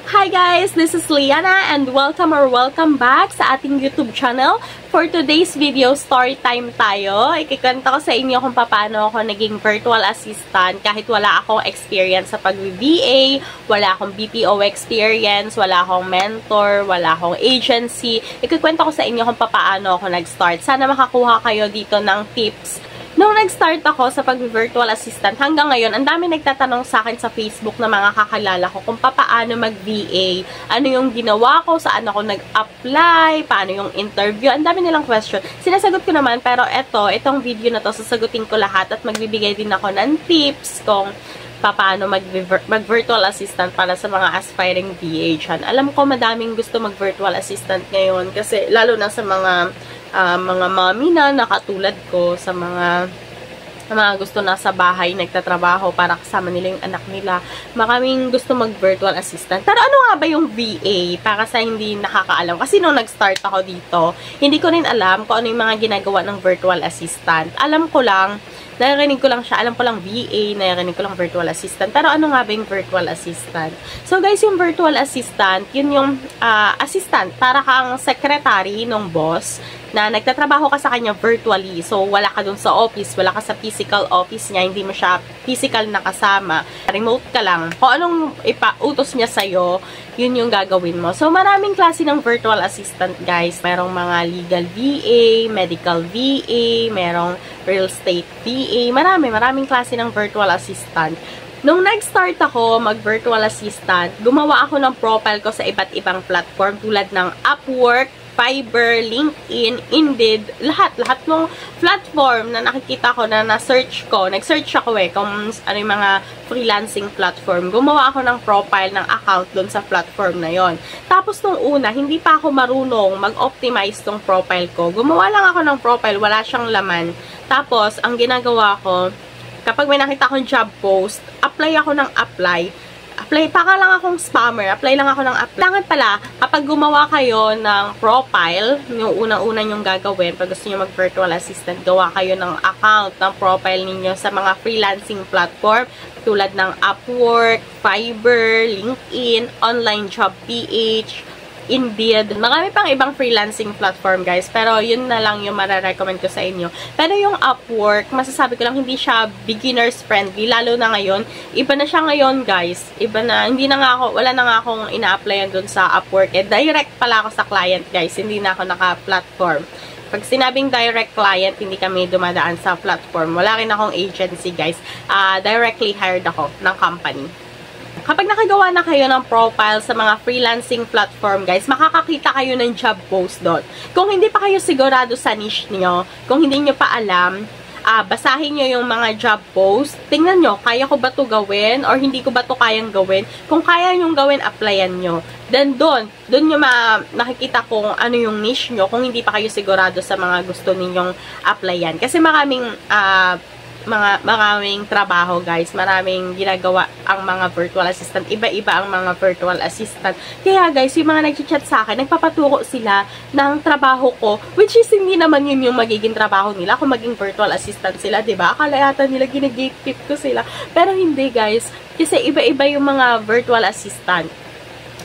Hi guys! This is Liana and welcome back sa ating YouTube channel. For today's video, story time tayo. Ikikwento ko sa inyo kung paano ako naging virtual assistant kahit wala akong experience sa pag-VA, wala akong BPO experience, wala akong mentor, wala akong agency. Ikikwento ko sa inyo kung paano ako nag-start. Sana makakuha kayo dito ng tips. Nung nag-start ako sa pag-virtual assistant, hanggang ngayon, ang dami nagtatanong sa akin sa Facebook na mga kakilala ko kung paano mag-VA, ano yung ginawa ko, saan ako nag-apply, paano yung interview, ang dami nilang question. Sinasagot ko naman, pero itong video na to, sasagutin ko lahat at magbibigay din ako ng tips kung paano mag-virtual assistant para sa mga aspiring VA dyan. Alam ko madaming gusto mag-virtual assistant ngayon kasi lalo na sa mga mommy na nakatulad ko, sa mga gusto na sa bahay nagtatrabaho para kasama nila yung anak nila. Maraming gusto mag-virtual assistant. Pero ano nga ba yung VA? Para sa hindi nakakaalam. Kasi nung nag-start ako dito, hindi ko rin alam kung ano yung mga ginagawa ng virtual assistant. Alam ko lang, narinig ko lang siya. Alam ko lang VA, narinig ko lang virtual assistant. Pero ano nga ba yung virtual assistant? So guys, yung virtual assistant, yun yung assistant. Para kang secretary ng boss na nagtatrabaho ka sa kanya virtually. So, wala ka dun sa office, wala ka sa physical office niya, hindi mo siya physical na kasama. Remote ka lang. Kung anong ipautos niya sa'yo, yun yung gagawin mo. So, maraming klase ng virtual assistant, guys. Merong mga legal VA, medical VA, merong real estate VA. Maraming klase ng virtual assistant. Nung nag-start ako mag-virtual assistant, gumawa ako ng profile ko sa iba't ibang platform tulad ng Upwork, Fiverr, LinkedIn, Indeed, lahat ng platform na nakikita ko na na-search ko. Nag-search ako kung ano yung mga freelancing platform. Gumawa ako ng profile ng account doon sa platform na yon. Tapos nung una, hindi pa ako marunong mag-optimize tong profile ko. Gumawa lang ako ng profile, wala siyang laman. Tapos, ang ginagawa ko, kapag may nakita akong job post, apply ako ng apply. Para lang akong spammer. Apply lang ako ng apply. Kailangan pala, kapag gumawa kayo ng profile, yung unang-una yung gagawin, pag gusto nyo mag-virtual assistant, gawa kayo ng account, ng profile ninyo sa mga freelancing platform, tulad ng Upwork, Fiverr, LinkedIn, Online Job PH, Indeed. Marami pang ibang freelancing platform, guys. Pero, yun na lang yung mararecommend ko sa inyo. Pero yung Upwork, masasabi ko lang, hindi siya beginners friendly. Lalo na ngayon. Iba na siya ngayon, guys. Iba na. Hindi na nga ako, wala na nga akong ina-applyan dun sa Upwork. Direct pala ako sa client, guys. Hindi na ako naka-platform. Pag sinabing direct client, hindi kami dumadaan sa platform. Wala rin akong agency, guys. Directly hired ako ng company. Kapag nakagawa na kayo ng profile sa mga freelancing platform, guys, makakakita kayo ng job post doon. Kung hindi pa kayo sigurado sa niche niyo, kung hindi niyo pa alam, basahin nyo yung mga job post. Tingnan nyo, kaya ko ba to gawin or hindi ko ba to kayang gawin? Kung kaya nyong gawin, applyan nyo. Then doon nyo nakikita kung ano yung niche nyo kung hindi pa kayo sigurado sa mga gusto ninyong applyan. Kasi maraming trabaho, guys. Maraming ginagawa ang mga virtual assistant. Iba-iba ang mga virtual assistant. Kaya, guys, yung mga nag-chat sa akin, nagpapaturo sila ng trabaho ko, which is hindi naman yun yung magiging trabaho nila kung maging virtual assistant sila, diba? Akala yata nila ginagatekeep ko sila. Pero hindi, guys. Kasi iba-iba yung mga virtual assistant.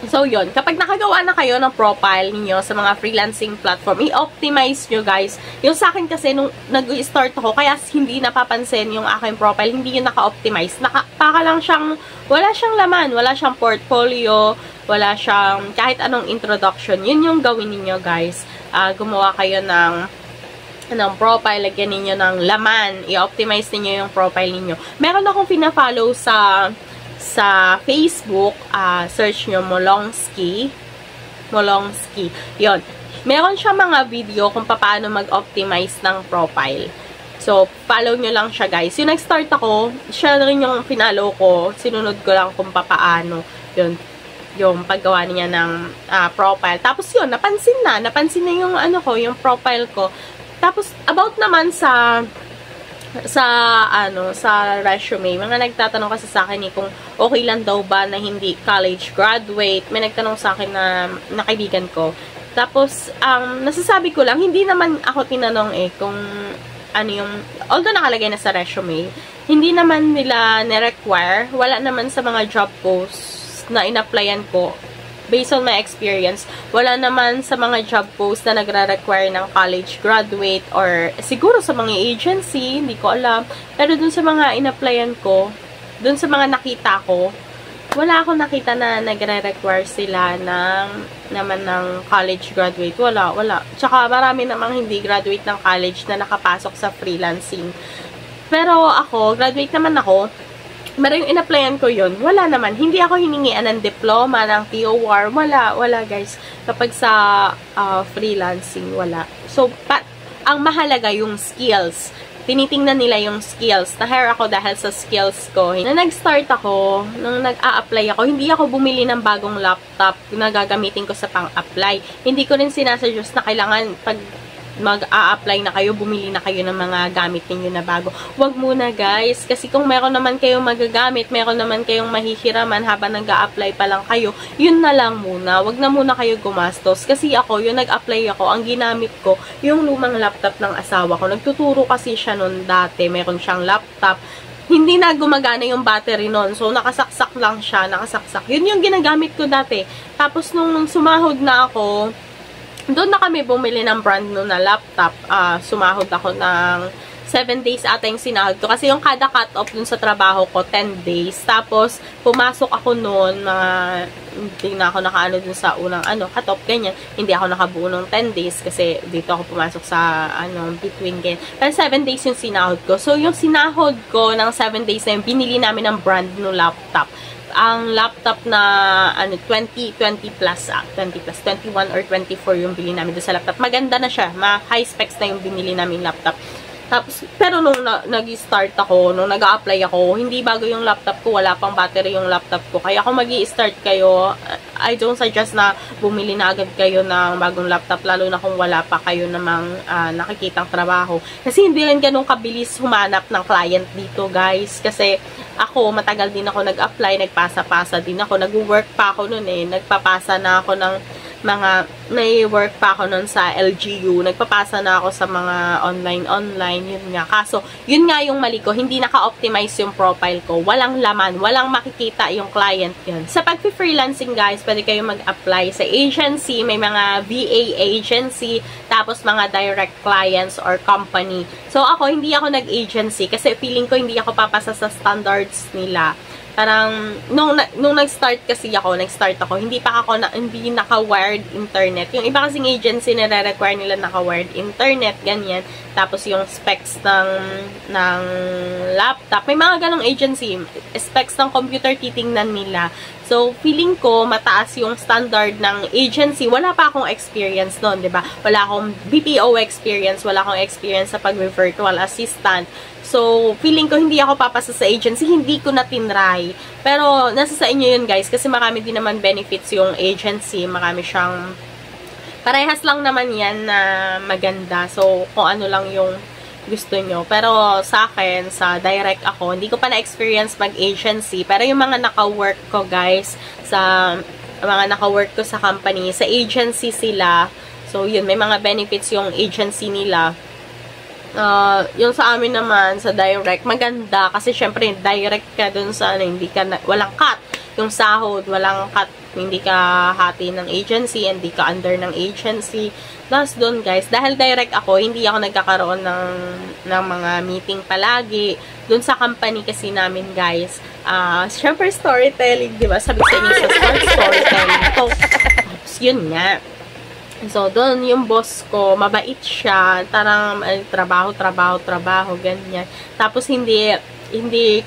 So, yun. Kapag nakagawa na kayo ng profile niyo sa mga freelancing platform, i-optimize nyo, guys. Yung sa akin kasi, nung nag-start ako, kaya hindi napapansin yung aking profile, hindi yun naka-optimize. Para lang siyang, wala siyang laman, wala siyang portfolio, wala siyang kahit anong introduction. Yun yung gawin niyo, guys. Gumawa kayo ng profile, lagyan ninyo ng laman, i-optimize niyo yung profile niyo. Meron akong pina-follow sa Facebook, search nyo Molongski. Yon. Meron siya mga video kung paano mag-optimize ng profile. So, follow nyo lang siya, guys. Yung nag-start ako, siya rin yung pinalo ko. Sinunod ko lang kung paano. Yun. Yung paggawa niya ng profile. Tapos yun, napansin na yung yung profile ko. Tapos, about naman sa resume. Mga nagtatanong kasi sa akin kung okay lang daw ba na hindi college graduate. May nagtanong sa akin na kaibigan ko. Tapos, nasasabi ko lang, hindi naman ako tinanong kung ano yung, although nakalagay na sa resume, hindi naman nila ni-require, wala naman sa mga job posts jobs na in-applyan ko, based on my experience, wala naman sa mga job posts na nagre-require ng college graduate or siguro sa mga agency, hindi ko alam. Pero dun sa mga in-applyan ko, dun sa mga nakita ko, wala akong nakita na nagre-require sila ng college graduate. Wala. Tsaka marami namang hindi graduate ng college na nakapasok sa freelancing. Pero ako, graduate naman ako. Pero yung in-applyan ko yun, wala naman. Hindi ako hiningian ng diploma, ng TOR. Wala guys. Kapag sa freelancing, wala. So, ang mahalaga yung skills. Tinitingnan nila yung skills. Na-hire ako dahil sa skills ko. Nung nag-start ako, nung nag-a-apply ako, hindi ako bumili ng bagong laptop na gagamitin ko sa pang-apply. Hindi ko rin sinasuggest na kailangan pag mag-a-apply na kayo, bumili na kayo ng mga gamit ninyo na bago. Huwag muna guys, kasi kung meron naman kayong magagamit, meron naman kayong mahihiraman habang nag-a-apply pa lang kayo, yun na lang muna. Huwag na muna kayo gumastos. Kasi ako, yung nag-apply ako, ang ginamit ko, yung lumang laptop ng asawa ko. Nagtuturo kasi siya nun dati, meron siyang laptop. Hindi na gumagana yung battery nun. So, nakasaksak lang siya, nakasaksak. Yun yung ginagamit ko dati. Tapos, nung sumahod na ako, doon na kami bumili ng brand new na laptop. Sumahod ako ng 7 days ata yung sinahod ko. Kasi yung kada cut-off dun sa trabaho ko, 10 days. Tapos, pumasok ako noon, hindi na ako nakaano dun sa unang cut-off, ganyan. Hindi ako nakabuo ng 10 days kasi dito ako pumasok sa, between ganyan. Pero 7 days yung sinahod ko. So, yung sinahod ko ng 7 days na yun, binili namin ng brand new laptop. Ang laptop na 20 plus, 21 or 24 yung bili namin doon sa laptop. Maganda na siya, high specs na yung binili namin laptop. Tapos, pero nung nag-start ako, nung nag-a-apply ako, hindi bago yung laptop ko, wala pang battery yung laptop ko. Kaya kung mag-i-start kayo, I don't suggest na bumili na agad kayo ng bagong laptop, lalo na kung wala pa kayo namang nakikitang trabaho. Kasi hindi rin ganun kabilis humanap ng client dito, guys. Kasi ako, matagal din ako nag-apply, nagpasa-pasa din ako. Nag-work pa ako nun nagpapasa na ako ng may work pa ako nun sa LGU. Nagpapasa na ako sa mga online, yun nga. Kaso, yun nga yung mali ko, hindi naka-optimize yung profile ko. Walang laman, walang makikita yung client yun. Sa pag-freelancing guys, pwede kayo mag-apply sa agency, may mga VA agency, tapos mga direct clients or company. So, ako, hindi ako nag-agency kasi feeling ko hindi ako papasa sa standards nila. Parang, nung nag-start ako, hindi naka-wired internet. Yung iba kasing agency na re-require nila naka-wired internet, ganyan. Tapos yung specs ng laptop. May mga ganong agency, specs ng computer titingnan nila. So, feeling ko, mataas yung standard ng agency. Wala pa akong experience doon, 'di ba? Wala akong BPO experience, wala akong experience sa pag-virtual assistant. So, feeling ko hindi ako papasa sa agency, hindi ko na tinry. Pero, nasa sa inyo yun guys, kasi marami din naman benefits yung agency. Marami siyang, parehas lang naman yan na maganda. So, kung ano lang yung gusto nyo. Pero, sa akin, sa direct ako, hindi ko pa na-experience mag-agency. Pero yung mga naka-work ko guys, mga naka-work ko sa company, sa agency sila. So, yun, may mga benefits yung agency nila. Yung sa amin naman, sa direct, maganda. Kasi, syempre, direct ka dun sa, hindi ka walang cut. Yung sahod, walang cut. Hindi ka hati ng agency, hindi ka under ng agency. Plus, dun, guys, dahil direct ako, hindi ako nagkakaroon ng mga meeting palagi. Dun sa company kasi namin, guys, syempre, storytelling, di ba? Sabi sa inyo sa storytelling. So, yun nga. So, doon yung boss ko, mabait siya, tarang trabaho, ganyan. Tapos, hindi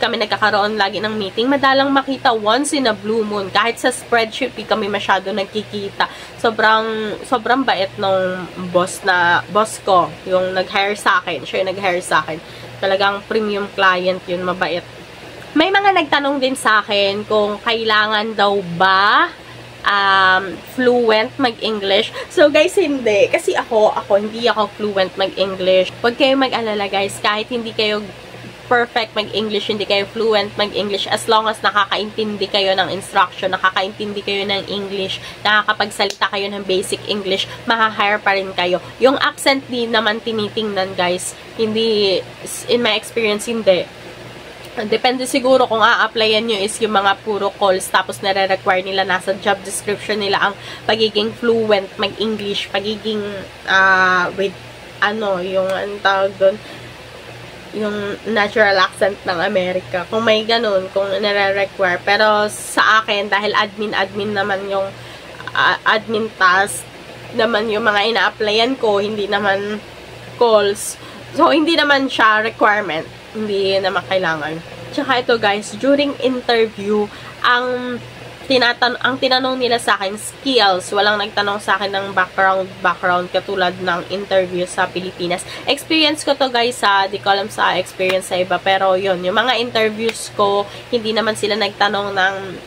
kami nagkakaroon lagi ng meeting. Madalang makita once in a blue moon. Kahit sa spreadsheet, di kami masyado nagkikita. Sobrang bait nung boss ko, yung nag-hire sa akin. Siya yung nag-hire sa akin. Talagang premium client yun, mabait. May mga nagtanong din sa akin kung kailangan daw ba fluent mag-English. So, guys, hindi. Kasi ako, hindi ako fluent mag-English. Huwag kayo mag-alala, guys. Kahit hindi kayo perfect mag-English, hindi kayo fluent mag-English, as long as nakakaintindi kayo ng instruction, nakakaintindi kayo ng English, nakakapagsalita kayo ng basic English, maha-hire pa rin kayo. Yung accent din naman tinitingnan, guys. Hindi, in my experience, hindi. Depende siguro kung a-applyan nyo is yung mga puro calls tapos nare-require nila nasa job description nila ang pagiging fluent mag-English, pagiging with yung anong tawag doon, yung natural accent ng Amerika. Kung may ganun, kung nare-require. Pero sa akin, dahil admin naman yung admin task naman yung mga ina-applyan ko, hindi naman calls. So, hindi naman siya requirement. Hindi naman kailangan. Tsaka ito guys, during interview, ang tinanong nila sa akin, skills. Walang nagtanong sa akin ng background katulad ng interview sa Pilipinas. Experience ko to guys di ko alam sa experience sa iba. Pero yun, yung mga interviews ko, hindi naman sila nagtanong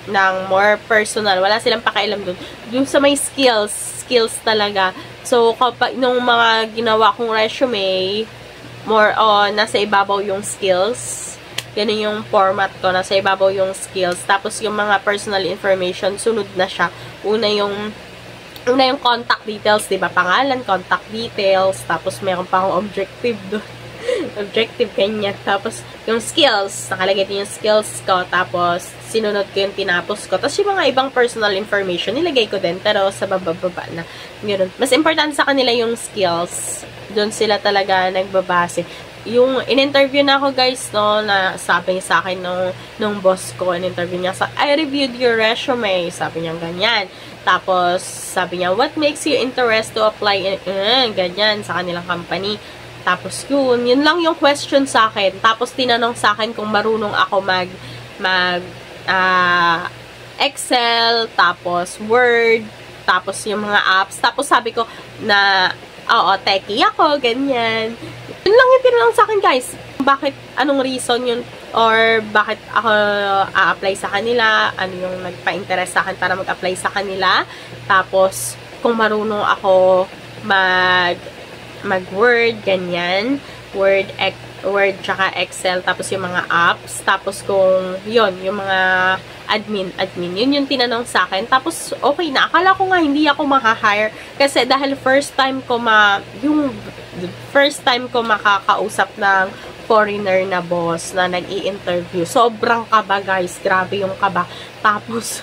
ng more personal. Wala silang pakialam dun. Dun sa may skills talaga. So, kapag nung mga ginawa kong resume, more on, nasa ibabaw yung skills. Ganun yung format ko. Nasa ibabaw yung skills. Tapos, yung mga personal information, sunod na siya. Una yung contact details, diba? Pangalan, contact details. Tapos, meron pa akong objective doon. Objective, ganyan. Tapos, yung skills. Nakalagay din yung skills ko. Tapos, sinunod ko yung tinapos ko. Tapos, yung mga ibang personal information, nilagay ko din. Pero, sa baba na. Ganun. Mas important sa kanila yung skills. Doon sila talaga nagbabase. Yung in-interview na ako guys, no, na sabi niya sa akin nung boss ko, in-interview niya, I reviewed your resume. Sabi niya ganyan. Tapos, sabi niya, what makes you interested to apply ganyan sa kanilang company. Tapos yun lang yung question sa akin. Tapos, tinanong sa akin kung marunong ako mag Excel, tapos Word, tapos yung mga apps. Tapos, sabi ko na oo, techie ako, ganyan. Yun lang yung tinanong sa akin, guys. Bakit, anong reason yun, or bakit ako a-apply sa kanila, ano yung nagpa-interest sa akin para mag-apply sa kanila. Tapos, kung marunong ako mag-Word, ganyan. Word, tsaka Excel, tapos yung mga apps. Tapos, kung yun, yung mga admin, yun yung tinanong sa akin. Tapos, okay na. Akala ko nga hindi ako ma-hire kasi dahil first time ko makakausap ng foreigner na boss na nag-i-interview. Sobrang kaba, guys. Grabe yung kaba. Tapos,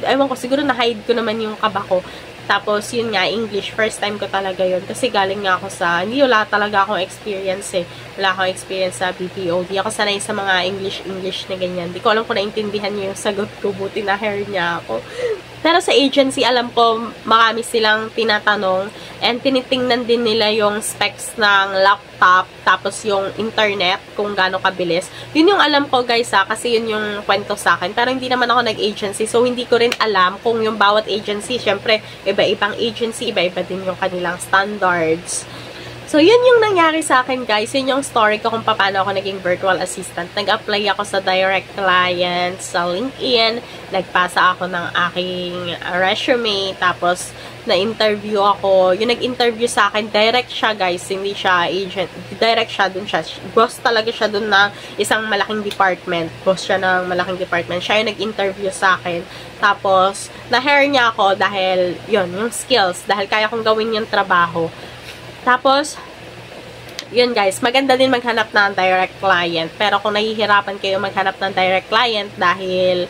ewan ko, siguro na-hide ko naman yung kaba ko. Tapos, yun nga, English. First time ko talaga yun. Kasi galing nga ako hindi wala talaga akong experience Wala akong experience sa BPO. Di ako sanay sa mga English na ganyan. Di ko alam kung naintindihan niyo yung sagot ko. Buti na hair niya ako. Pero sa agency, alam ko, marami silang tinatanong and tinitingnan din nila yung specs ng laptop, tapos yung internet, kung gaano kabilis. Yun yung alam ko, guys, kasi yun yung kwento sa akin. Pero hindi naman ako nag-agency, so hindi ko rin alam kung yung bawat agency, syempre, iba-ibang agency, iba-iba din yung kanilang standards. So, yun yung nangyari sa akin, guys. Yun yung story ko kung paano ako naging virtual assistant. Nag-apply ako sa direct client, sa LinkedIn. Nagpasa ako ng aking resume. Tapos, na-interview ako. Yung nag-interview sa akin, direct siya, guys. Hindi siya agent. Direct siya, dun siya. Boss talaga siya dun na isang malaking department. Boss siya ng malaking department. Siya yung nag-interview sa akin. Tapos, na-hire niya ako dahil, yun, yung skills. Dahil kaya kong gawin yung trabaho. Tapos, yun guys, maganda din maghanap ng direct client. Pero kung nahihirapan kayo maghanap ng direct client dahil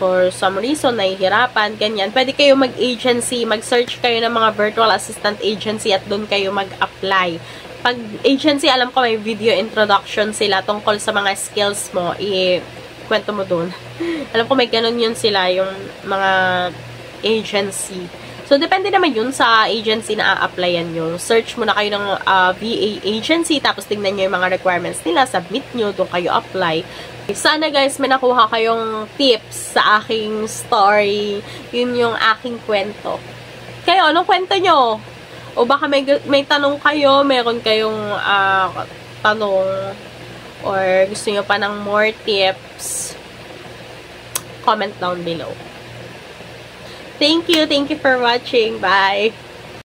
for some reason nahihirapan, ganyan, pwede kayo mag-agency, mag-search kayo ng mga virtual assistant agency at doon kayo mag-apply. Pag agency, alam ko may video introduction sila tungkol sa mga skills mo, kwento mo doon. Alam ko may ganun yun sila, yung mga agency. So, depende naman yun sa agency na a-applyan nyo. Search muna kayo ng VA agency, tapos tingnan nyo yung mga requirements nila, submit nyo, doon kayo apply. Sana guys, may nakuha kayong tips sa aking story. Yun yung aking kwento. Kayo, anong kwento nyo? O baka may tanong kayo, meron kayong tanong, or gusto nyo pa ng more tips, comment down below. Thank you for watching. Bye!